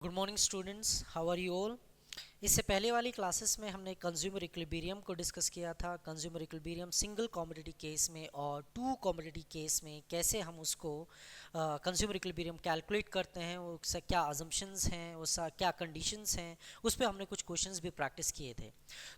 Good morning students, how are you all. इससे पहले वाली क्लासेस में हमने कंज्यूमर इक्विलिब्रियम को डिस्कस किया था। Consumer equilibrium single commodity case में और टू कमोडिटी केस में कैसे हम उसको कंज्यूमर इक्विलिब्रियम कैलकुलेट करते हैं, उससे क्या अजम्पशंस हैं, उसका क्या कंडीशंस हैं, उस पर हमने कुछ क्वेश्चंस भी प्रैक्टिस किए थे।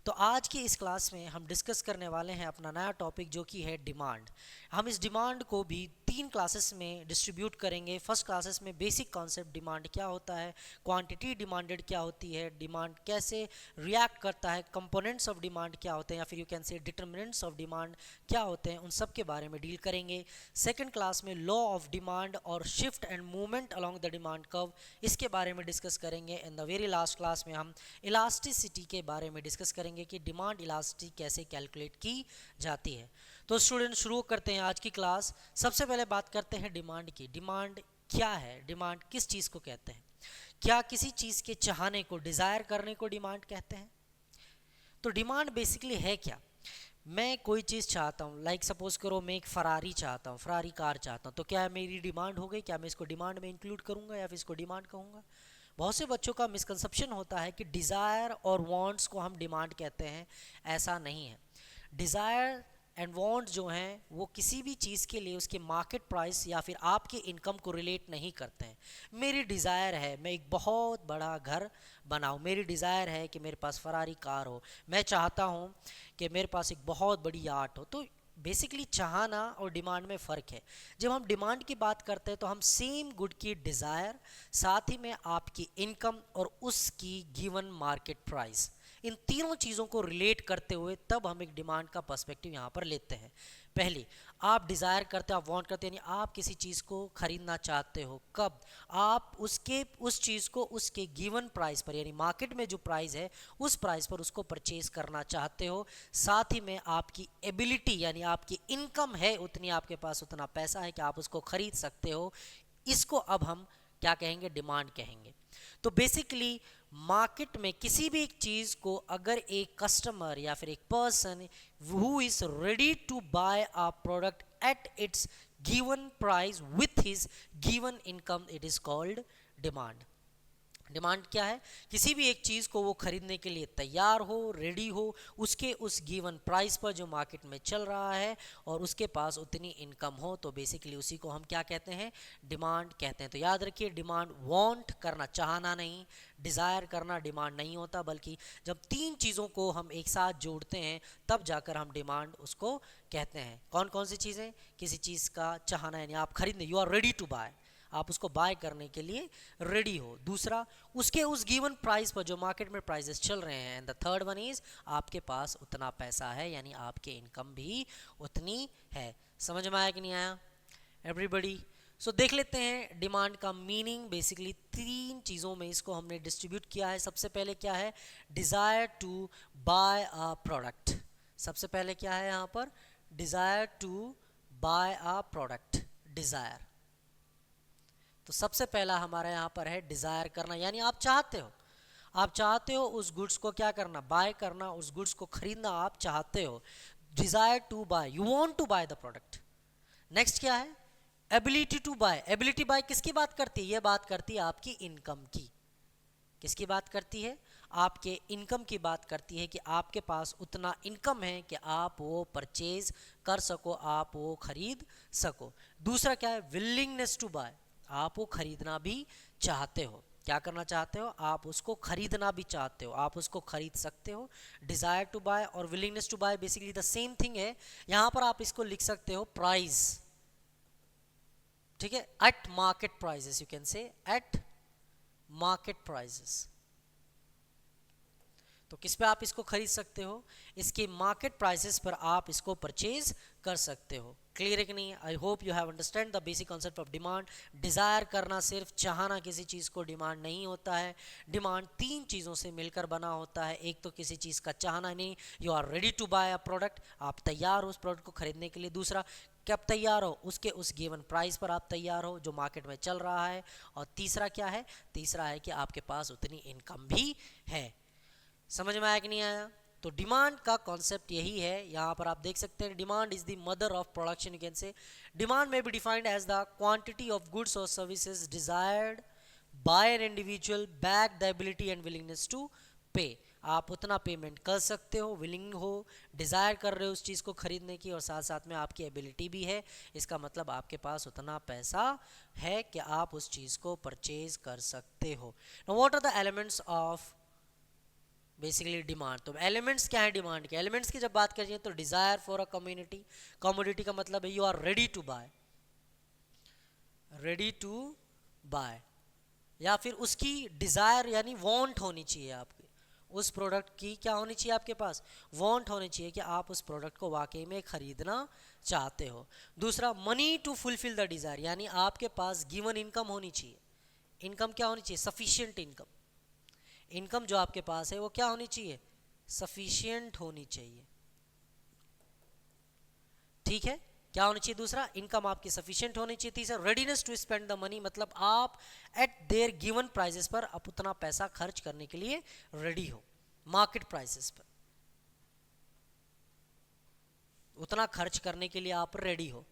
तो आज की इस क्लास में हम डिस्कस करने वाले हैं अपना नया टॉपिक जो कि है डिमांड। हम इस डिमांड को भी 3 क्लासेस में डिस्ट्रीब्यूट करेंगे। फर्स्ट क्लासेस में बेसिक कॉन्सेप्ट डिमांड क्या होता है, क्वांटिटी डिमांडेड क्या होती है, डिमांड कैसे रिएक्ट करता है, कंपोनेंट्स ऑफ डिमांड क्या होते हैं या फिर यू कैन से डिटर्मिनेंट्स ऑफ डिमांड क्या होते हैं, उन सब के बारे में डील करेंगे। सेकंड क्लास में लॉ ऑफ डिमांड और shift and movement along the demand curve, इसके बारे में डिस्कस करेंगे। And the very last class में हम इलास्टिसिटी के बारे में डिस्कस करेंगे कि डिमांड इलास्टिसिटी कैसे कैलकुलेट की जाती है। तो स्टूडेंट शुरू करते हैं आज की क्लास। सबसे पहले बात करते हैं डिमांड की। डिमांड क्या है, डिमांड किस चीज़ को कहते हैं? क्या किसी चीज़ के चाहने को, डिज़ायर करने को डिमांड कहते हैं? तो डिमांड बेसिकली है क्या? मैं कोई चीज़ चाहता हूँ, लाइक सपोज करो मैं एक फरारी चाहता हूँ, फरारी कार चाहता हूँ, तो क्या मेरी डिमांड हो गई? क्या मैं इसको डिमांड में इंक्लूड करूँगा या फिर इसको डिमांड कहूँगा? बहुत से बच्चों का मिसकंसेप्शन होता है कि डिज़ायर और वांट्स को हम डिमांड कहते हैं। ऐसा नहीं है। डिज़ायर एंड वांट जो हैं वो किसी भी चीज़ के लिए उसके मार्केट प्राइस या फिर आपके इनकम को रिलेट नहीं करते हैं। मेरी डिज़ायर है मैं एक बहुत बड़ा घर बनाऊं, मेरी डिज़ायर है कि मेरे पास फरारी कार हो, मैं चाहता हूं कि मेरे पास एक बहुत बड़ी यार्ट हो। तो बेसिकली चाहना और डिमांड में फ़र्क है। जब हम डिमांड की बात करते हैं तो हम सेम गुड की डिज़ायर, साथ ही में आपकी इनकम और उसकी गिवन मार्केट प्राइस, इन तीनों चीज़ों को रिलेट करते हुए तब हम एक डिमांड का पर्सपेक्टिव यहाँ पर लेते हैं। पहले आप डिज़ायर करते हो, आप वांट करते हैं, यानी आप किसी चीज़ को खरीदना चाहते हो। कब? आप उस चीज़ को उसके गिवन प्राइस पर, यानी मार्केट में जो प्राइस है उस प्राइस पर उसको परचेज करना चाहते हो। साथ ही में आपकी एबिलिटी यानी आपकी इनकम है उतनी, आपके पास उतना पैसा है कि आप उसको खरीद सकते हो। इसको अब हम क्या कहेंगे? डिमांड कहेंगे। तो बेसिकली मार्केट में किसी भी एक चीज़ को अगर एक कस्टमर या फिर एक person who is ready to buy a product at its given price with his given income, it is called demand. Demand क्या है? किसी भी एक चीज़ को वो खरीदने के लिए तैयार हो, रेडी हो, उसके उस गिवन प्राइस पर जो मार्केट में चल रहा है और उसके पास उतनी इनकम हो, तो बेसिकली उसी को हम क्या कहते हैं? डिमांड कहते हैं। तो याद रखिए, डिमांड वांट करना, चाहना नहीं, डिज़ायर करना डिमांड नहीं होता, बल्कि जब तीन चीज़ों को हम एक साथ जोड़ते हैं तब जाकर हम डिमांड उसको कहते हैं। कौन कौन सी चीज़ें? किसी चीज़ का चाहना यानी आप खरीदने, you are ready to buy, आप उसको बाय करने के लिए रेडी हो। दूसरा, उसके उस गिवन प्राइस पर जो मार्केट में प्राइसेस चल रहे हैं। And the third one is आपके पास उतना पैसा है, यानी आपके इनकम भी उतनी है। समझ में आया कि नहीं आया एवरीबॉडी? सो देख लेते हैं डिमांड का मीनिंग। बेसिकली तीन चीज़ों में इसको हमने डिस्ट्रीब्यूट किया है। सबसे पहले क्या है? Desire to buy a product. सबसे पहले क्या है यहाँ पर? Desire to buy a product, desire. तो सबसे पहला हमारा यहाँ पर है डिज़ायर करना, यानी आप चाहते हो, आप चाहते हो उस गुड्स को क्या करना? बाय करना, उस गुड्स को खरीदना आप चाहते हो। Desire to buy, you want to buy the product. Next क्या है? Ability to buy. Ability buy किसकी बात करती है? ये बात करती है आपकी इनकम की। किसकी बात करती है? आपके इनकम की बात करती है कि आपके पास उतना इनकम है कि आप वो परचेज कर सको, आप वो खरीद सको। दूसरा क्या है? विलिंगनेस टू बाय, आप वो खरीदना भी चाहते हो। क्या करना चाहते हो? आप उसको खरीदना भी चाहते हो, आप उसको खरीद सकते हो। डिज़ायर टू बाय और willingness to buy basically the same thing है। यहाँ पर आप इसको लिख सकते हो प्राइस, ठीक है? At market prices, you can say at market prices. तो किस पे आप इसको खरीद सकते हो? इसके मार्केट प्राइसेस पर आप इसको परचेज कर सकते हो। क्लियर है कि नहीं? आई hope you have understand the basic concept of demand. Desire करना, सिर्फ चाहना किसी चीज़ को डिमांड नहीं होता है। डिमांड तीन चीज़ों से मिलकर बना होता है। एक तो किसी चीज़ का चाहना नहीं, you are ready to buy a product, आप तैयार हो उस प्रोडक्ट को खरीदने के लिए। दूसरा, कब तैयार हो? उसके उस गिवन प्राइस पर आप तैयार हो जो मार्केट में चल रहा है। और तीसरा क्या है? तीसरा है कि आपके पास उतनी इनकम भी है। समझ में आया कि नहीं आया? तो डिमांड का कॉन्सेप्ट यही है। यहाँ पर आप देख सकते हैं, demand is the mother of production, you can say. Demand में be defined as the quantity of goods और services desired by an individual back the ability and willingness to pay. आप उतना पेमेंट कर सकते हो, विलिंग हो, desire कर रहे हो उस चीज़ को खरीदने की, और साथ साथ में आपकी एबिलिटी भी है। इसका मतलब आपके पास उतना पैसा है कि आप उस चीज़ को परचेज कर सकते हो। Now what are the elements of basically demand? तो एलिमेंट्स क्या है डिमांड के? एलिमेंट्स की जब बात करिए तो desire for a community, commodity का मतलब है you are ready to buy, ready to buy, या फिर उसकी डिज़ायर यानी वांट होनी चाहिए आपकी, उस प्रोडक्ट की क्या होनी चाहिए आपके पास? वांट होनी चाहिए कि आप उस प्रोडक्ट को वाकई में खरीदना चाहते हो। दूसरा, money to fulfil the desire, यानी आपके पास गिवन इनकम होनी चाहिए। इनकम क्या होनी चाहिए? Sufficient income. इनकम जो आपके पास है वो क्या होनी चाहिए? सफिशिएंट होनी चाहिए। ठीक है, क्या होनी चाहिए? दूसरा, इनकम आपकी सफिशिएंट होनी चाहिए। तीसरा, readiness to spend the money, मतलब आप एट देयर गिवन प्राइसेस पर आप उतना पैसा खर्च करने के लिए रेडी हो, मार्केट प्राइसेस पर उतना खर्च करने के लिए आप रेडी हो।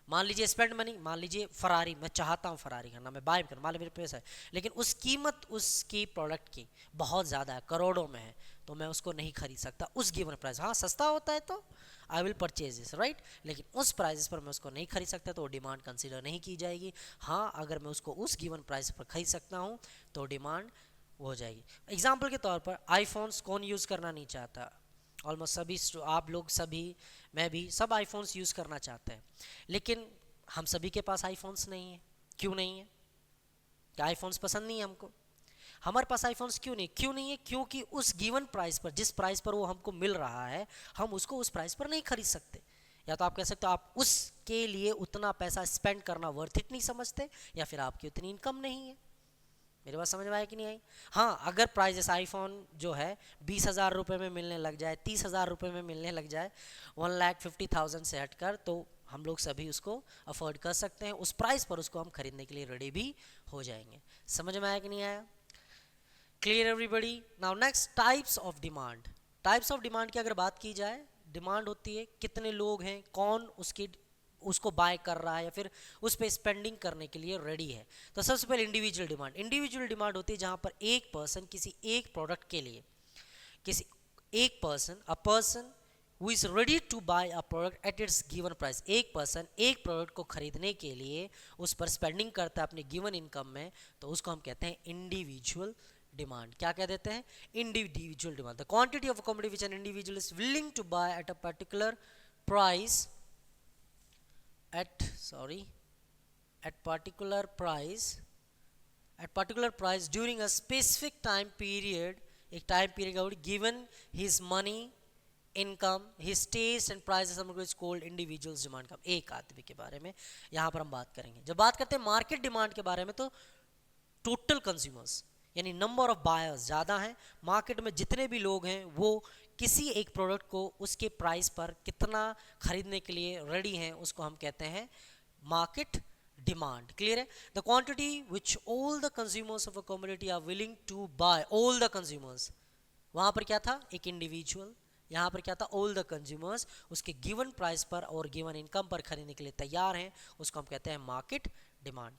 मान लीजिए स्पेंड मनी, मान लीजिए फरारी, मैं चाहता हूँ फरारी करना, मैं बाय करना, मान लीजिए मेरे पैसा है, लेकिन उस कीमत उसकी प्रोडक्ट की बहुत ज़्यादा है, करोड़ों में है, तो मैं उसको नहीं खरीद सकता उस गिवन प्राइस। हाँ, सस्ता होता है तो I will purchase this, right, लेकिन उस प्राइस पर मैं उसको नहीं खरीद सकता तो डिमांड कंसिडर नहीं की जाएगी। हाँ, अगर मैं उसको उस गिवन प्राइस पर खरीद सकता हूँ तो डिमांड हो जाएगी। एग्जाम्पल के तौर पर आईफोन्स कौन यूज़ करना नहीं चाहता? ऑलमोस्ट सभी, आप लोग सभी, मैं भी, सब आईफोन्स यूज़ करना चाहते हैं, लेकिन हम सभी के पास आईफोन्स नहीं है। क्यों नहीं है? क्या आईफोन्स पसंद नहीं है हमको? हमारे पास आईफोन्स क्यों नहीं है? क्योंकि उस गिवन प्राइस पर, जिस प्राइस पर वो हमको मिल रहा है, हम उसको उस प्राइस पर नहीं खरीद सकते। या तो आप कह सकते हो आप उसके लिए उतना पैसा स्पेंड करना वर्थ इट नहीं समझते, या फिर आपकी उतनी इनकम नहीं है। मेरी बात समझ में आया कि नहीं आई? हाँ, अगर प्राइस आईफोन जो है 20,000 रुपये में मिलने लग जाए, 30,000 रुपये में मिलने लग जाए, 1,50,000 से हटकर, तो हम लोग सभी उसको अफोर्ड कर सकते हैं, उस प्राइस पर उसको हम खरीदने के लिए रेडी भी हो जाएंगे। समझ में आया कि नहीं आया? Clear everybody? Now next, types of demand. Types of demand की अगर बात की जाए, डिमांड होती है कितने लोग हैं, कौन उसको बाय कर रहा है या फिर उस पर स्पेंडिंग करने के लिए रेडी है। तो सबसे पहले इंडिविजुअल डिमांड। इंडिविजुअल डिमांड होती है जहां पर एक पर्सन किसी एक प्रोडक्ट के लिए, किसी एक person, a person who is ready to buy a product at its given price, एक पर्सन एक प्रोडक्ट को खरीदने के लिए उस पर स्पेंडिंग करता है अपने गिवन इनकम में, तो उसको हम कहते हैं इंडिविजुअल डिमांड। क्या कह देते हैं? Individual demand. The quantity of commodity which an individual is willing to buy at a particular price, at particular price during a specific time period, एक time period given his money, income, his taste and prices, हम लोग इस cold individuals demand का, एक आदमी के बारे में यहाँ पर हम बात करेंगे। जब बात करते हैं मार्केट डिमांड के बारे में, तो टोटल कंज्यूमर्स यानी नंबर ऑफ बायर्स ज़्यादा हैं, मार्केट में जितने भी लोग हैं वो किसी एक प्रोडक्ट को उसके प्राइस पर कितना खरीदने के लिए रेडी हैं, उसको हम कहते हैं मार्केट डिमांड। क्लियर है? The quantity which all the consumers of a commodity are willing to buy, all the consumers, वहाँ पर क्या था? एक इंडिविजुअल, यहाँ पर क्या था? ऑल द कंज्यूमर्स उसके गिवन प्राइस पर और गिवन इनकम पर खरीदने के लिए तैयार हैं, उसको हम कहते हैं मार्केट डिमांड।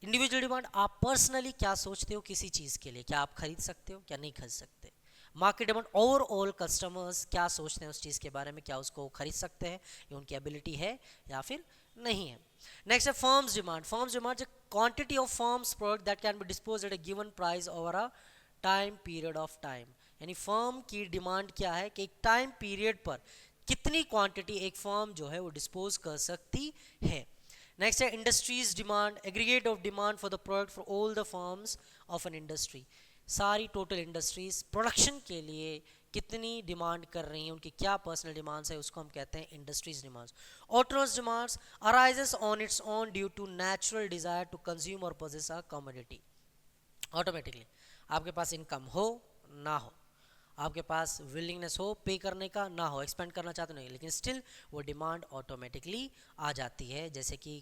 इंडिविजुअल डिमांड, आप पर्सनली क्या सोचते हो किसी चीज़ के लिए, क्या आप खरीद सकते हो, क्या नहीं खरीद सकते। मार्केट डिमांड, ओवरऑल कस्टमर्स क्या सोचते हैं उस चीज़ के बारे में, क्या उसको खरीद सकते हैं, ये उनकी एबिलिटी है या फिर नहीं है। नेक्स्ट है firms demand. Firms demand, quantity of firms product that can be dispose eight a given price over a time period of time. यानी फर्म की डिमांड क्या है कि एक टाइम पीरियड पर कितनी क्वांटिटी एक फर्म जो है वो डिस्पोज कर सकती है। नेक्स्ट है industries demand, aggregate of demand for the product for all the firms of an industry. सारी टोटल इंडस्ट्रीज प्रोडक्शन के लिए कितनी डिमांड कर रही हैं, उनकी क्या पर्सनल डिमांड्स है, उसको हम कहते हैं industries demands. Autonomous demands arises on its own due to natural desire to consume और पोजेस अ कमोडिटी। ऑटोमेटिकली आपके पास इनकम हो ना हो, आपके पास विलिंगनेस हो पे करने का ना हो, एक्सपेंड करना चाहते नहीं, लेकिन स्टिल वो डिमांड ऑटोमेटिकली आ जाती है। जैसे कि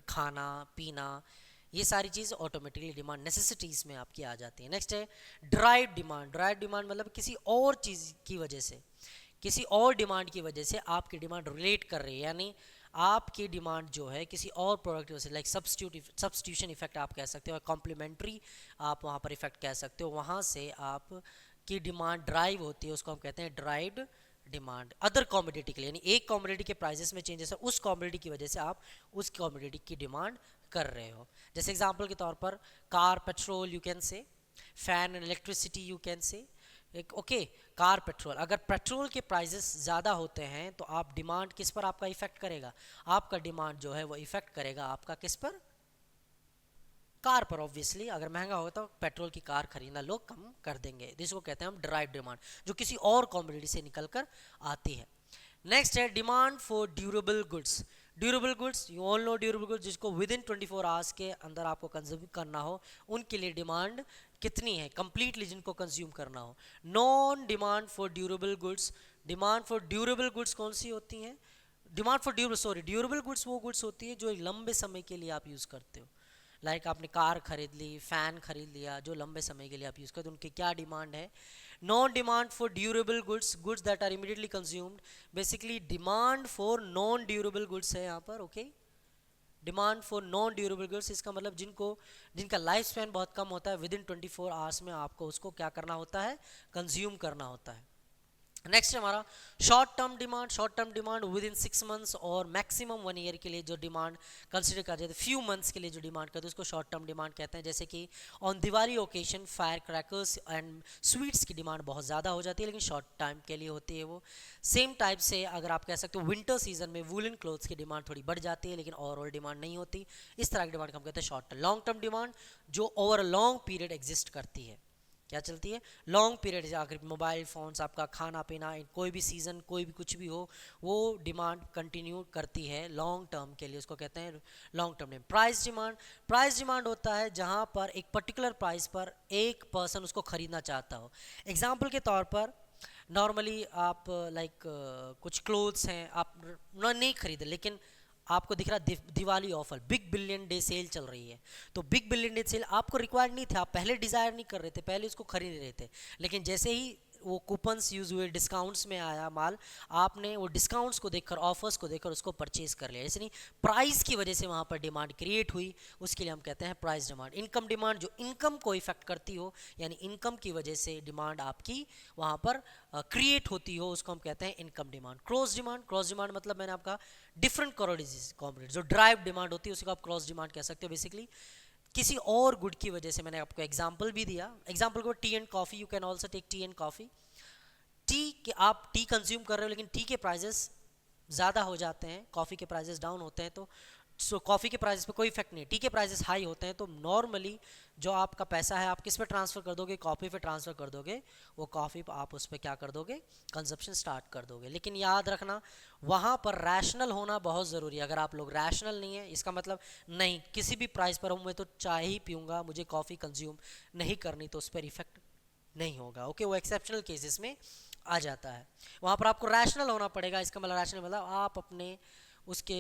खाना पीना, ये सारी चीज़ ऑटोमेटिकली डिमांड नेसेसिटीज़ में आपकी आ जाती है। नेक्स्ट है ड्राइव डिमांड। ड्राइव डिमांड मतलब किसी और चीज़ की वजह से, किसी और डिमांड की वजह से आपकी डिमांड रिलेट कर रही है, यानी आपकी डिमांड जो है किसी और प्रोडक्ट से, लाइक सब्स्टिट्यूशन इफेक्ट आप कह सकते हो, कॉम्प्लीमेंट्री आप वहाँ पर इफेक्ट कह सकते हो, वहाँ से आप की डिमांड ड्राइव होती है, उसको हम कहते हैं ड्राइव्ड डिमांड अदर कॉमोडिटी के लिए। यानी एक कॉमोडिटी के प्राइसेस में चेंजेस है, उस कॉमोडिटी की वजह से आप उस कॉमोडिटी की डिमांड कर रहे हो। जैसे एग्जांपल के तौर पर कार पेट्रोल यू कैन से, fan and electricity you can से। एक ओके, कार पेट्रोल, अगर पेट्रोल के प्राइसेस ज़्यादा होते हैं तो आप डिमांड किस पर आपका इफेक्ट करेगा, आपका डिमांड जो है वो इफेक्ट करेगा आपका किस पर, कार पर। ऑब्वियसली अगर महंगा होगा तो पेट्रोल की कार खरीदना लोग कम कर देंगे। जिसको कहते हैं हम ड्राइव डिमांड, जो किसी और कॉमोडिटी से निकल कर आती है। नेक्स्ट है demand for durable goods. Durable goods, you all know durable goods, जिसको विद इन 24 आवर्स के अंदर आपको कंज्यूम करना हो, उनके लिए डिमांड कितनी है, कंप्लीटली जिनको कंज्यूम करना हो। Non demand for durable goods, demand for durable goods कौन सी होती हैं, डिमांड फॉर ड्यूरेबल गुड्स वो गुड्स होती है जो एक लंबे समय के लिए आप यूज़ करते हो। लाइक आपने कार खरीद ली, फैन खरीद लिया, जो लंबे समय के लिए आप यूज़ करते हो, उनकी क्या डिमांड है। Non demand for durable goods, goods that are immediately consumed. Basically demand for non durable goods है यहाँ पर, okay. Demand for non durable goods, इसका मतलब जिनका लाइफ स्पैन बहुत कम होता है, विद इन 24 आवर्स में आपको उसको क्या करना होता है, कंज्यूम करना होता है। नेक्स्ट हमारा short term demand. Short term demand with in 6 months और मैक्सिमम 1 ईयर के लिए जो डिमांड कंसिडर कर जाते हैं, फ्यू मंथ्स के लिए जो डिमांड करते हैं उसको शॉर्ट टर्म डिमांड कहते हैं। जैसे कि on Diwali occasion fire crackers and sweets की डिमांड बहुत ज़्यादा हो जाती है, लेकिन शॉर्ट टाइम के लिए होती है वो। सेम टाइप से अगर आप कह सकते हो विंटर सीजन में वूलन क्लोथ्स की डिमांड थोड़ी बढ़ जाती है, लेकिन ओवरऑल डिमांड नहीं होती। इस तरह की डिमांड को हम कहते हैं short term. Long term demand जो over a long period exist करती है, क्या चलती है, लॉन्ग पीरियड। अगर मोबाइल फ़ोन्स, आपका खाना पीना, कोई भी सीज़न, कोई भी कुछ भी हो, वो डिमांड कंटिन्यू करती है लॉन्ग टर्म के लिए, उसको कहते हैं long term demand. Price demand, price demand होता है जहाँ पर एक पर्टिकुलर प्राइस पर एक पर्सन उसको ख़रीदना चाहता हो। एग्जाम्पल के तौर पर नॉर्मली आप लाइक कुछ क्लोथ्स हैं आप नहीं खरीदे, लेकिन आपको दिख रहा है Diwali offer, big billion day sale चल रही है, तो बिग बिलियन डे सेल आपको रिक्वायर्ड नहीं था, आप पहले डिज़ायर नहीं कर रहे थे, पहले उसको खरीद रहे थे, लेकिन जैसे ही वो कूपन्स यूज़ हुए, डिस्काउंट्स में आया माल, आपने वो डिस्काउंट्स को देखकर, ऑफर्स को देखकर उसको परचेज कर लिया। ऐसे नहीं, प्राइस की वजह से वहाँ पर डिमांड क्रिएट हुई, उसके लिए हम कहते हैं प्राइस डिमांड। इनकम डिमांड, जो इनकम को इफेक्ट करती हो, यानी इनकम की वजह से डिमांड आपकी वहाँ पर क्रिएट होती हो, उसको हम कहते हैं income demand. Cross demand, cross demand मतलब मैंने आपका डिफरेंट कमोडिटीज, जो ड्राइव डिमांड होती है उसको आप क्रॉस डिमांड कह सकते हो। बेसिकली किसी और गुड की वजह से, मैंने आपको एग्जांपल भी दिया, एग्जांपल को tea and coffee, you can also take tea and coffee. Tea के आप टी कंज्यूम कर रहे हो, लेकिन टी के प्राइजेस ज़्यादा हो जाते हैं, कॉफ़ी के प्राइजेस डाउन होते हैं, तो कॉफ़ी के प्राइस पे कोई इफेक्ट नहीं, टी के प्राइसेस हाई होते हैं, तो नॉर्मली जो आपका पैसा है आप किस पे ट्रांसफ़र कर दोगे, कॉफ़ी पे ट्रांसफ़र कर दोगे, वो कॉफ़ी आप उस पर क्या कर दोगे, कंजप्शन स्टार्ट कर दोगे। लेकिन याद रखना वहाँ पर रैशनल होना बहुत ज़रूरी है। अगर आप लोग रैशनल नहीं है, इसका मतलब नहीं किसी भी प्राइस पर हूँ मैं तो चाय ही पीऊँगा, मुझे कॉफ़ी कंज्यूम नहीं करनी, तो उस पर इफेक्ट नहीं होगा, ओके। वो एक्सेप्शनल केसेस में आ जाता है, वहाँ पर आपको रैशनल होना पड़ेगा। इसका मतलब रैशनल मतलब आप अपने उसके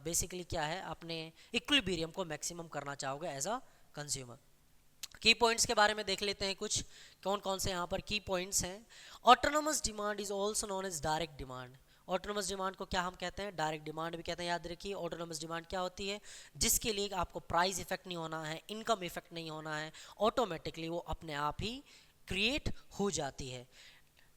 बेसिकली क्या है, अपने इक्विलिब्रियम को मैक्सिमम करना चाहोगे एज अ कंज्यूमर। की पॉइंट्स के बारे में देख लेते हैं कुछ, कौन कौन से यहाँ पर की पॉइंट्स हैं। Autonomous demand is also known as direct demand. Autonomous demand को क्या हम कहते हैं, डायरेक्ट डिमांड भी कहते हैं। याद रखिए ऑटोनोमस डिमांड क्या होती है, जिसके लिए आपको प्राइस इफेक्ट नहीं होना है, इनकम इफेक्ट नहीं होना है, ऑटोमेटिकली वो अपने आप ही क्रिएट हो जाती है।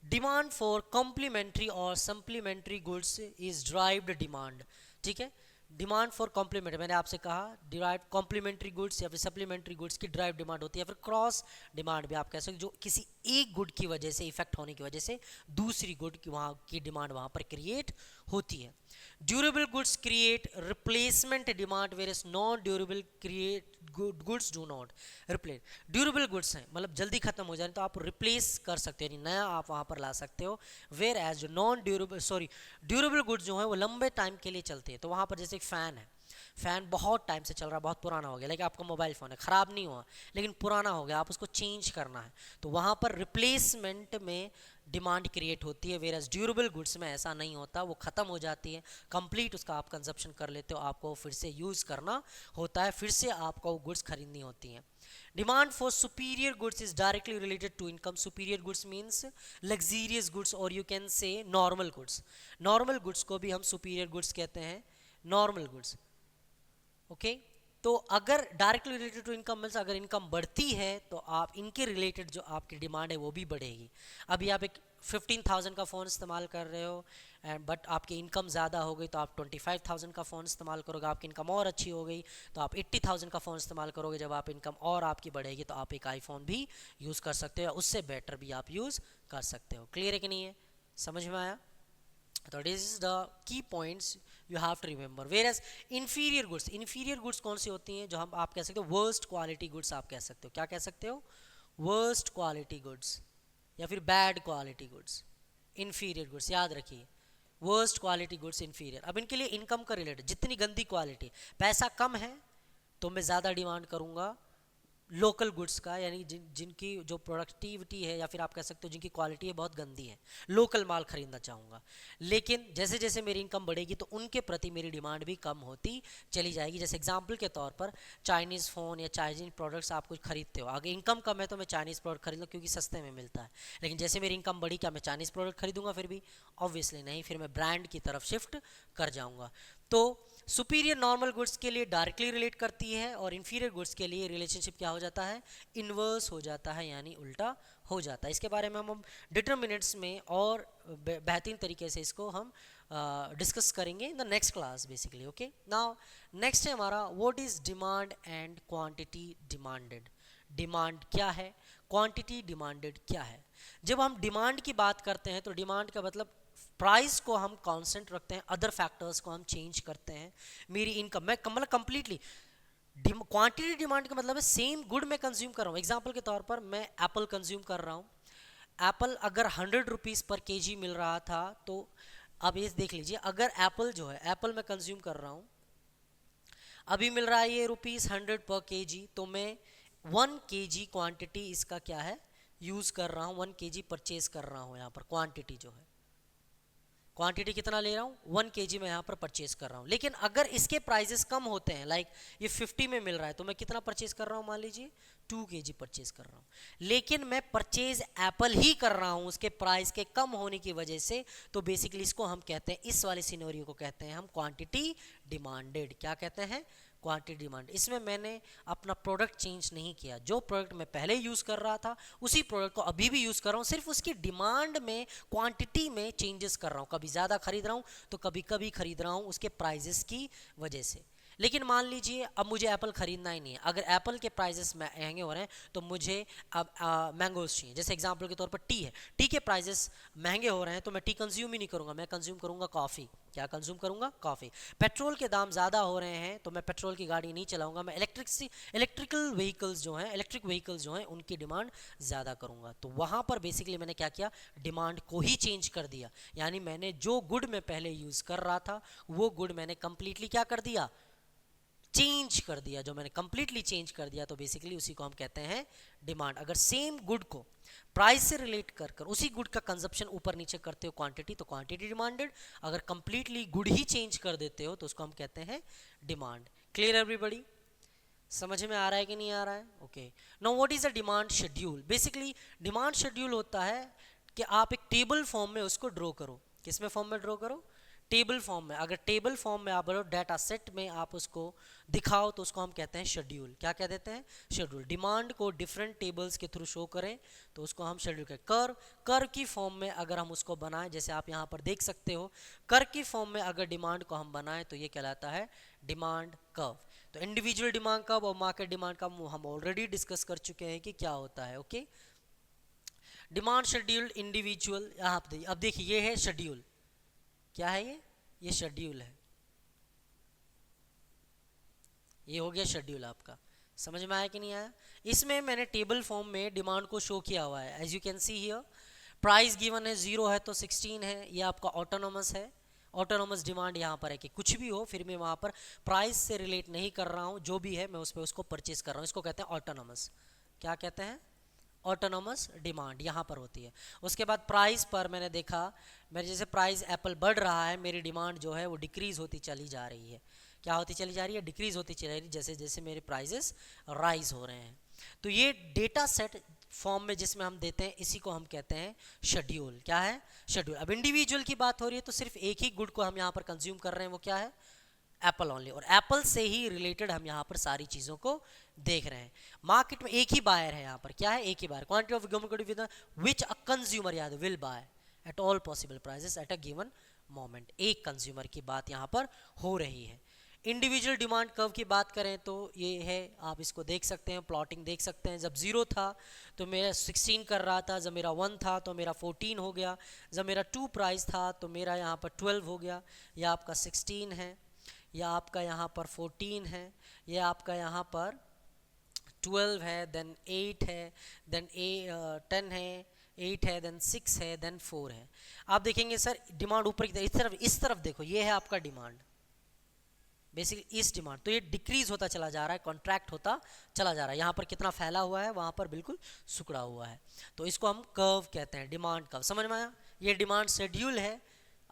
डिमांड फॉर कॉम्प्लीमेंट्री और supplementary goods is derived demand, ठीक है। डिमांड फॉर कॉम्प्लीमेंट्री, मैंने आपसे कहा डिराइव कॉम्प्लीमेंट्री गुड्स या फिर सप्लीमेंट्री गुड्स की ड्राइव डिमांड होती है, फिर क्रॉस डिमांड भी आप कह सकते हो, जो किसी एक गुड की वजह से, इफेक्ट होने की वजह से दूसरी गुड की वहाँ की डिमांड वहाँ पर क्रिएट होती है। Durable goods create replacement demand, where is non durable create goods do not replace. Durable goods हैं मतलब जल्दी खत्म हो जाए तो आप रिप्लेस कर सकते हो, यानी नया आप वहाँ पर ला सकते हो। वेयर एज जो नॉन ड्यूरेबल ड्यूरेबल गुड्स जो है वो लंबे टाइम के लिए चलते हैं, तो वहाँ पर जैसे एक फ़ैन है, फ़ैन बहुत टाइम से चल रहा है, बहुत पुराना हो गया, लेकिन आपका मोबाइल फ़ोन है, ख़राब नहीं हुआ लेकिन पुराना हो गया, आप उसको चेंज करना है, तो वहाँ पर रिप्लेसमेंट में डिमांड क्रिएट होती है। वेयर एज ड्यूरेबल गुड्स में ऐसा नहीं होता, वो ख़त्म हो जाती है, कंप्लीट उसका आप कंजप्शन कर लेते हो, आपको फिर से यूज़ करना होता है, फिर से आपको वो गुड्स खरीदनी होती हैं। Demand for superior goods is directly related to income. Superior goods means luxurious goods और you can say normal goods. Normal goods को भी हम सुपीरियर गुड्स कहते हैं, नॉर्मल गुड्स। ओके, तो अगर directly related to income means अगर income बढ़ती है तो आप इनके रिलेटेड जो आपकी डिमांड है वो भी बढ़ेगी। अभी आप एक 15,000 का फ़ोन इस्तेमाल कर रहे हो एंड बट आपकी इनकम ज़्यादा हो गई तो आप 25,000 का फ़ोन इस्तेमाल करोगे, आपकी इनकम और अच्छी हो गई तो आप 80,000 का फ़ोन इस्तेमाल करोगे। जब आप इनकम और आपकी बढ़ेगी तो आप एक आईफोन भी यूज़ कर सकते हो, उससे बेटर भी आप यूज़ कर सकते हो। क्लियर है कि नहीं है, समझ में आया? तो this is the key points you have to remember. Whereas inferior goods कौन सी होती हैं जो हम आप कह सकते हो वर्स्ट क्वालिटी गुड्स आप कह सकते हो। क्या कह सकते हो? वर्स्ट क्वालिटी गुड्स या फिर bad quality goods. Inferior goods याद रखिए, वर्स्ट क्वालिटी गुड्स इन्फीरियर। अब इनके लिए इनकम का रिलेटेड, जितनी गंदी क्वालिटी, पैसा कम है तो मैं ज़्यादा डिमांड करूँगा लोकल गुड्स का, यानी जिनकी जो प्रोडक्टिविटी है या फिर आप कह सकते हो जिनकी क्वालिटी है बहुत गंदी है, लोकल माल खरीदना चाहूँगा। लेकिन जैसे जैसे मेरी इनकम बढ़ेगी तो उनके प्रति मेरी डिमांड भी कम होती चली जाएगी। जैसे एग्जांपल के तौर पर चाइनीज़ फ़ोन या चाइनीज़ प्रोडक्ट्स आप कुछ खरीदते हो, अगर इनकम कम है तो मैं चाइनीज़ प्रोडक्ट खरीद लूँ क्योंकि सस्ते में मिलता है। लेकिन जैसे मेरी इनकम बढ़ी, क्या मैं चाइनीज़ प्रोडक्ट खरीदूँगा फिर भी? ऑब्वियसली नहीं, फिर मैं ब्रांड की तरफ शिफ्ट कर जाऊँगा। तो सुपीरियर नॉर्मल गुड्स के लिए डायरेक्टली रिलेट करती है और इन्फीरियर गुड्स के लिए रिलेशनशिप क्या हो जाता है? इन्वर्स हो जाता है, यानी उल्टा हो जाता है। इसके बारे में हम डिटरमिनेंट्स में और बेहतरीन तरीके से इसको हम डिस्कस करेंगे इन the next class basically. Okay, now next है हमारा what is demand and quantity demanded. Demand क्या है, क्वांटिटी डिमांडेड क्या है? जब हम डिमांड की बात करते हैं तो डिमांड का मतलब प्राइस को हम कांस्टेंट रखते हैं, अदर फैक्टर्स को हम चेंज करते हैं। मेरी इनकम मैं मतलब कंप्लीटली क्वांटिटी डिमांड का मतलब है सेम गुड मैं कंज्यूम कर रहा हूँ। एग्जांपल के तौर पर मैं एप्पल कंज्यूम कर रहा हूँ, एप्पल अगर 100 रुपीज़ पर केजी मिल रहा था तो अब ये देख लीजिए, अगर एप्पल जो है एप्पल मैं कंज्यूम कर रहा हूँ, अभी मिल रहा है ये ₹100 पर केजी, तो मैं 1 केजी क्वांटिटी इसका क्या है यूज़ कर रहा हूँ, 1 केजी परचेज कर रहा हूँ। यहाँ पर क्वांटिटी जो है, क्वांटिटी कितना ले रहा हूँ? 1 केजी मैं यहाँ पर परचेज कर रहा हूँ। लेकिन अगर इसके प्राइजेस कम होते हैं, लाइक ये 50 में मिल रहा है तो मैं कितना परचेज कर रहा हूँ? मान लीजिए 2 केजी परचेज कर रहा हूँ। लेकिन मैं परचेज एप्पल ही कर रहा हूँ उसके प्राइस के कम होने की वजह से, तो बेसिकली इसको हम कहते हैं, इस वाले सिनेरियो को कहते हैं हम क्वांटिटी डिमांडेड। क्या कहते हैं? Quantity demand. इसमें मैंने अपना प्रोडक्ट चेंज नहीं किया, जो प्रोडक्ट मैं पहले यूज़ कर रहा था उसी प्रोडक्ट को अभी भी यूज़ कर रहा हूँ, सिर्फ उसकी डिमांड में क्वांटिटी में चेंजेस कर रहा हूँ। कभी ज़्यादा खरीद रहा हूँ तो कभी कभी खरीद रहा हूँ उसके प्राइजेस की वजह से। लेकिन मान लीजिए अब मुझे एप्पल ख़रीदना ही नहीं है, अगर एप्पल के प्राइजेस महंगे हो रहे हैं तो मुझे अब मैंगोज चाहिए। जैसे एग्जांपल के तौर पर टी है, टी के प्राइजेस महंगे हो रहे हैं तो मैं टी कंज्यूम ही नहीं करूँगा, मैं कंज्यूम करूँगा कॉफ़ी। क्या कंज्यूम करूँगा? कॉफ़ी। पेट्रोल के दाम ज़्यादा हो रहे हैं तो मैं पेट्रोल की गाड़ी नहीं चलाऊँगा, मैं इलेक्ट्रिकल व्हीकल्स जो हैं, इलेक्ट्रिक व्हीकल्स जो हैं उनकी डिमांड ज़्यादा करूँगा। तो वहाँ पर बेसिकली मैंने क्या किया? डिमांड को ही चेंज कर दिया, यानी मैंने जो गुड मैं पहले यूज़ कर रहा था वो गुड मैंने कंप्लीटली क्या कर दिया? चेंज कर दिया। जो मैंने कंप्लीटली चेंज कर दिया तो बेसिकली उसी को हम कहते हैं डिमांड। अगर सेम गुड को प्राइस से रिलेट कर कर उसी गुड का कंजप्शन ऊपर नीचे करते हो क्वांटिटी, तो क्वांटिटी डिमांडेड। अगर कंप्लीटली गुड ही चेंज कर देते हो तो उसको हम कहते हैं डिमांड। Clear everybody? समझ में आ रहा है कि नहीं आ रहा है? Okay, now what is a demand schedule? Basically demand schedule होता है कि आप एक टेबल फॉर्म में उसको ड्रॉ करो। किस में फॉर्म में ड्रॉ करो? टेबल फॉर्म में। अगर टेबल फॉर्म में आप डाटा सेट में आप उसको दिखाओ तो उसको हम कहते हैं शेड्यूल। क्या कह देते हैं? शेड्यूल। डिमांड को डिफरेंट टेबल्स के थ्रू शो करें तो उसको हम शेड्यूल कहें। कर्व की फॉर्म में अगर हम उसको बनाएं, जैसे आप यहाँ पर देख सकते हो, कर्व की फॉर्म में अगर डिमांड को हम बनाएं तो ये कहलाता है डिमांड कर्व। तो इंडिविजुअल डिमांड कर्व और मार्केट डिमांड कर्व हम ऑलरेडी डिस्कस कर चुके हैं कि क्या होता है। Okay, demand schedule individual. यहाँ अब देखिए ये है शेड्यूल। क्या है ये? ये शेड्यूल है। ये हो गया शेड्यूल आपका। समझ में आया कि नहीं आया? इसमें मैंने टेबल फॉर्म में डिमांड को शो किया हुआ है। As you can see here, price given है 0 है तो 16 है, ये आपका ऑटोनोमस है। ऑटोनोमस डिमांड यहाँ पर है कि कुछ भी हो फिर मैं वहाँ पर प्राइस से रिलेट नहीं कर रहा हूँ, जो भी है मैं उस पर उसको परचेज कर रहा हूँ। इसको कहते हैं ऑटोनोमस। क्या कहते हैं? ऑटोनोमस डिमांड यहाँ पर होती है। उसके बाद प्राइस पर मैंने देखा, मेरे जैसे प्राइस एप्पल बढ़ रहा है, मेरी डिमांड जो है वो डिक्रीज़ होती चली जा रही है। क्या होती चली जा रही है? डिक्रीज़ होती चली जा रही है, जैसे जैसे मेरे प्राइजेस राइज हो रहे हैं। तो ये डेटा सेट फॉर्म में जिसमें हम देते हैं इसी को हम कहते हैं शेड्यूल। क्या है? शेड्यूल। अब इंडिविजुअल की बात हो रही है तो सिर्फ एक ही गुड को हम यहाँ पर कंज्यूम कर रहे हैं, वो क्या है? एप्पल ओनली, और एप्पल से ही रिलेटेड हम यहाँ पर सारी चीज़ों को देख रहे हैं। मार्केट में एक ही बायर है यहाँ पर, क्या है, एक ही buyer, quantity of government which a consumer याद will buy at all possible prices at a given moment. एक कंज्यूमर की बात यहाँ पर हो रही है। इंडिविजुअल डिमांड कर्व की बात करें तो ये है, आप इसको देख सकते हैं, प्लॉटिंग देख सकते हैं। जब 0 था तो मेरा 16 कर रहा था, जब मेरा 1 था तो मेरा 14 हो गया, जब मेरा 2 प्राइस था तो मेरा यहाँ पर 12 हो गया, या आपका 16 है, या आपका यहाँ पर 14 है, या आपका यहाँ पर 12 है, देन 8 है, देन 10 है, 8 है, देन 6 है, देन 4 है। आप देखेंगे सर डिमांड ऊपर की तरफ, इस तरफ देखो, ये है आपका डिमांड, बेसिकली इस डिमांड, तो ये डिक्रीज होता चला जा रहा है, कॉन्ट्रैक्ट होता चला जा रहा है। यहाँ पर कितना फैला हुआ है, वहाँ पर बिल्कुल सिकुड़ा हुआ है, तो इसको हम कर्व कहते हैं, डिमांड कर्व। समझ में आया? ये डिमांड शेड्यूल है।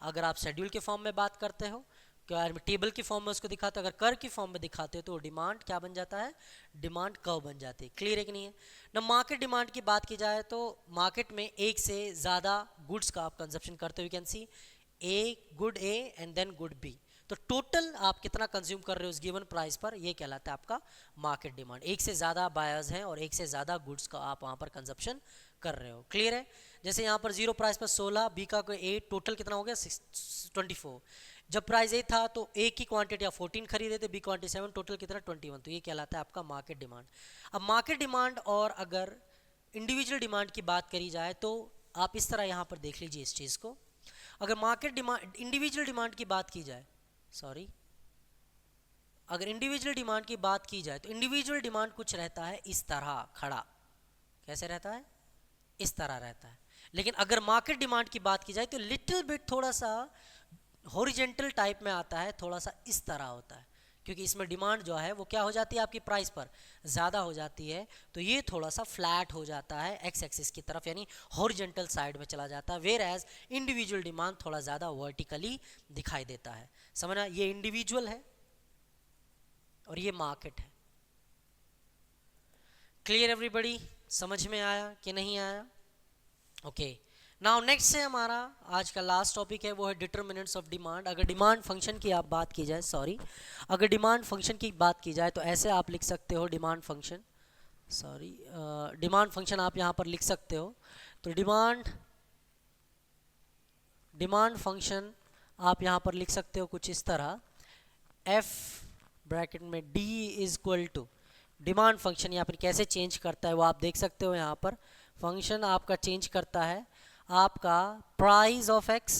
अगर आप शेड्यूल के फॉर्म में बात करते हो, क्या टेबल की फॉर्म में उसको दिखाते हो, अगर कर्व की फॉर्म में दिखाते हो तो डिमांड क्या बन जाता है, डिमांड कर्व बन जाती है। क्लियर है कि नहीं है ना? मार्केट डिमांड की बात की जाए तो मार्केट में एक से ज़्यादा गुड्स का आप कंजप्शन करते हो, you can see A good A and then good B, तो टोटल आप कितना कंज्यूम कर रहे हो उस गिवन प्राइस पर, ये कहलाता है आपका मार्केट डिमांड। एक से ज़्यादा बायर्स हैं और एक से ज़्यादा गुड्स का आप वहाँ पर कंजप्शन कर रहे हो। क्लियर है? जैसे यहाँ पर 0 प्राइस पर 16, बी का 8, टोटल कितना हो गया 24। जब प्राइस ए था तो ए की क्वांटिटी आप 14 खरीदे थे, बी क्वांटिटी 7, टोटल कितना 21, तो ये कहलाता है आपका मार्केट डिमांड। अब मार्केट डिमांड और अगर इंडिविजुअल डिमांड की बात करी जाए तो आप इस तरह यहाँ पर देख लीजिए इस चीज़ को। अगर मार्केट डिमांड, इंडिविजुअल डिमांड की बात की जाए, सॉरी, अगर इंडिविजुअल डिमांड की बात की जाए तो इंडिविजुअल डिमांड कुछ रहता है इस तरह खड़ा, कैसे रहता है, इस तरह रहता है। लेकिन अगर मार्केट डिमांड की बात की जाए तो लिटिल बिट थोड़ा सा हॉरिजेंटल टाइप में आता है, थोड़ा सा इस तरह होता है, क्योंकि इसमें डिमांड जो है वो क्या हो जाती है, आपकी प्राइस पर ज़्यादा हो जाती है, तो ये थोड़ा सा फ्लैट हो जाता है एक्स एक्सिस की तरफ, यानी हॉरिजेंटल साइड में चला जाता है, वेयर एज इंडिविजुअल डिमांड थोड़ा ज़्यादा वर्टिकली दिखाई देता है। समझना? ये इंडिविजुअल है और ये मार्केट है। Clear everybody? समझ में आया कि नहीं आया? ओके, नाउ नेक्स्ट से हमारा आज का लास्ट टॉपिक है, वो है डिटर्मिनेंट्स ऑफ डिमांड। अगर डिमांड फंक्शन की आप बात की जाए, सॉरी, अगर डिमांड फंक्शन की बात की जाए तो ऐसे आप लिख सकते हो demand function, sorry, demand function आप यहाँ पर लिख सकते हो। तो डिमांड फंक्शन आप यहाँ पर लिख सकते हो कुछ इस तरह, एफ ब्रैकेट में D is equal to, demand function यहाँ पर कैसे चेंज करता है वो आप देख सकते हो। यहाँ पर फंक्शन आपका चेंज करता है आपका प्राइस ऑफ एक्स,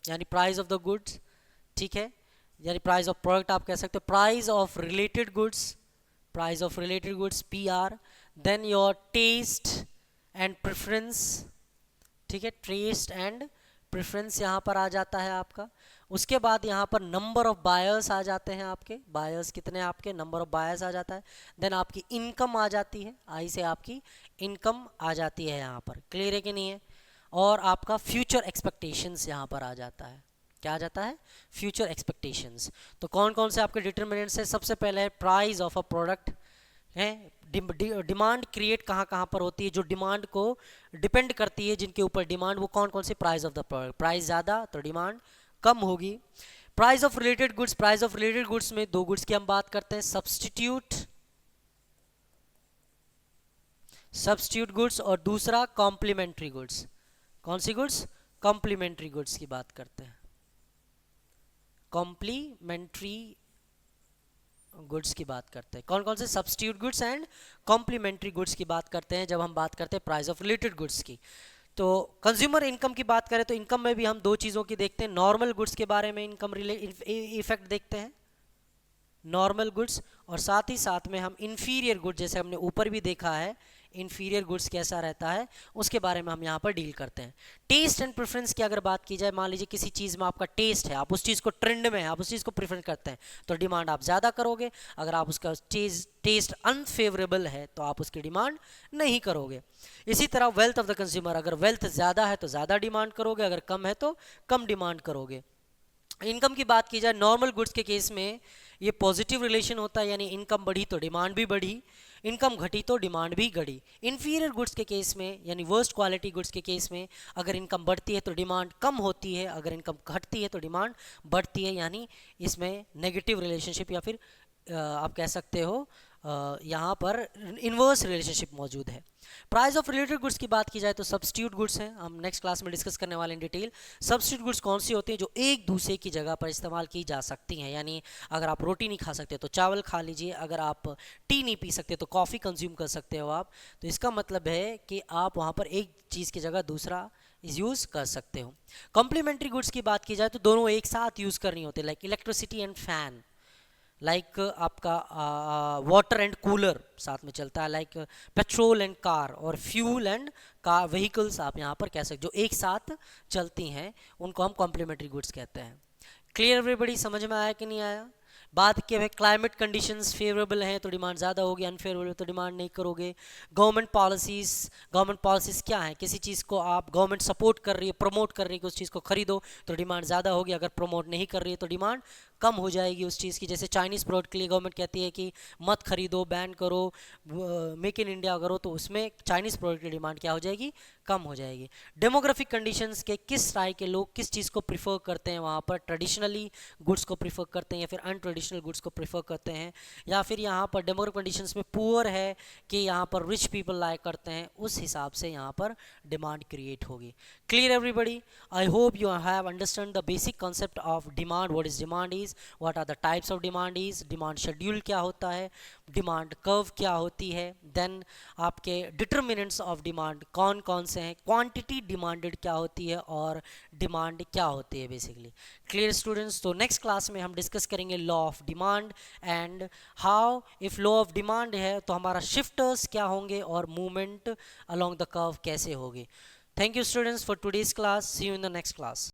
यानी प्राइस ऑफ द गुड्स, ठीक है, यानी प्राइस ऑफ प्रोडक्ट आप कह सकते हो, price of related goods, price of related goods P R, then your taste and preference, ठीक है, टेस्ट एंड प्रेफरेंस यहाँ पर आ जाता है आपका। उसके बाद यहाँ पर नंबर ऑफ बायर्स आ जाते हैं, आपके बायर्स कितने, आपके नंबर ऑफ बायर्स आ जाता है। देन आपकी इनकम आ जाती है, आई से आपकी इनकम आ जाती है यहाँ पर। क्लियर है कि नहीं है? और आपका फ्यूचर एक्सपेक्टेशंस यहाँ पर आ जाता है। क्या आ जाता है? Future expectations. तो कौन कौन से आपके डिटरमिनेंट्स है? सबसे पहले है प्राइस ऑफ अ प्रोडक्ट है, डिमांड क्रिएट कहाँ कहाँ पर होती है, जो डिमांड को डिपेंड करती है, जिनके ऊपर डिमांड, वो कौन कौन सी, price of the product, price ज़्यादा तो डिमांड कम होगी। Price of related goods, price of related goods में दो गुड्स की हम बात करते हैं, सब्स्टिट्यूट गुड्स और दूसरा कॉम्प्लीमेंट्री गुड्स। कौन सी गुड्स? कॉम्प्लीमेंट्री गुड्स की बात करते हैं, कॉम्प्लीमेंट्री गुड्स की बात करते हैं। कौन कौन से? Substitute goods and complementary goods की बात करते हैं जब हम बात करते हैं प्राइस ऑफ रिलेटेड गुड्स की। तो कंज्यूमर इनकम की बात करें तो इनकम में भी हम दो चीज़ों की देखते हैं, नॉर्मल गुड्स के बारे में इनकम इफेक्ट देखते हैं, नॉर्मल गुड्स, और साथ ही साथ में हम इन्फीरियर गुड्स, जैसे हमने ऊपर भी देखा है इन्फीरियर गुड्स कैसा रहता है, उसके बारे में हम यहाँ पर डील करते हैं। टेस्ट एंड प्रेफरेंस की अगर बात की जाए, मान लीजिए किसी चीज़ में आपका टेस्ट है, आप उस चीज़ को ट्रेंड में है, आप उस चीज़ को प्रेफर करते हैं, तो डिमांड आप ज़्यादा करोगे। अगर आप उसका टेस्ट अनफेवरेबल है तो आप उसकी डिमांड नहीं करोगे। इसी तरह वेल्थ ऑफ द कंज्यूमर, अगर वेल्थ ज़्यादा है तो ज़्यादा डिमांड करोगे, अगर कम है तो कम डिमांड करोगे। इनकम की बात की जाए, नॉर्मल गुड्स के केस में ये पॉजिटिव रिलेशन होता है, यानी इनकम बढ़ी तो डिमांड भी बढ़ी, इनकम घटी तो डिमांड भी घटी। इन्फीरियर गुड्स के केस में यानी वर्स्ट क्वालिटी गुड्स के केस में अगर इनकम बढ़ती है तो डिमांड कम होती है, अगर इनकम घटती है तो डिमांड बढ़ती है, यानी इसमें नेगेटिव रिलेशनशिप या फिर आप कह सकते हो यहाँ पर इन्वर्स रिलेशनशिप मौजूद है। प्राइस ऑफ रिलेटेड गुड्स की बात की जाए तो सब्स्टिट्यूट गुड्स हैं, हम नेक्स्ट क्लास में डिस्कस करने वाले हैं डिटेल। सब्स्टिट्यूट गुड्स कौन सी होती हैं? जो एक दूसरे की जगह पर इस्तेमाल की जा सकती हैं, यानी अगर आप रोटी नहीं खा सकते तो चावल खा लीजिए, अगर आप टी नहीं पी सकते तो कॉफ़ी कंज्यूम कर सकते हो आप। तो इसका मतलब है कि आप वहाँ पर एक चीज़ की जगह दूसरा यूज़ कर सकते हो। कॉम्प्लीमेंट्री गुड्स की बात की जाए तो दोनों एक साथ यूज़ करनी होती है, like electricity and fan, like आपका वाटर एंड कूलर साथ में चलता है, लाइक पेट्रोल एंड कार और फ्यूल एंड कार व्हीकल्स आप यहाँ पर कह सकते, जो एक साथ चलती हैं उनको हम कॉम्प्लीमेंट्री गुड्स कहते हैं। क्लियर एवरीबडी, समझ में आया कि नहीं आया? बात की है क्लाइमेट कंडीशंस फेवरेबल हैं तो डिमांड ज़्यादा होगी, अनफेवरेबल तो डिमांड नहीं करोगे। गवर्नमेंट पॉलिसीज़ क्या है? किसी चीज़ को आप गवर्नमेंट सपोर्ट कर रही है, प्रमोट कर रही है कि उस चीज़ को खरीदो तो डिमांड ज़्यादा होगी, अगर प्रमोट नहीं कर रही है तो डिमांड कम हो जाएगी उस चीज़ की। जैसे चाइनीज़ प्रोडक्ट के लिए गवर्नमेंट कहती है कि मत खरीदो, बैन करो, मेक इन इंडिया करो, तो उसमें चाइनीज़ प्रोडक्ट की डिमांड क्या हो जाएगी? कम हो जाएगी। डेमोग्राफिक कंडीशंस के किस राय के लोग किस चीज़ को प्रिफर करते हैं, वहाँ पर ट्रेडिशनली गुड्स को प्रिफर करते हैं या फिर अनट्रेडिशनल गुड्स को प्रिफर करते हैं, या फिर यहाँ पर डेमोग्राफिक कंडीशंस में पुअर है कि यहाँ पर रिच पीपल लाइक करते हैं, उस हिसाब से यहाँ पर डिमांड क्रिएट होगी। Clear everybody, I hope you have understand the basic concept of demand, what is demand is, what are the types of demand is, demand schedule क्या होता है, डिमांड कर्व क्या होती है, देन आपके डिटर्मिनेंट्स ऑफ डिमांड कौन कौन से हैं, क्वांटिटी डिमांडेड क्या होती है और डिमांड क्या होती है बेसिकली। क्लियर स्टूडेंट्स, तो नेक्स्ट क्लास में हम डिस्कस करेंगे law of demand and how, if law of demand है तो हमारा शिफ्टर्स क्या होंगे और मूवमेंट अलोंग द कर्व कैसे होगी। Thank you students for today's class, see you in the next class.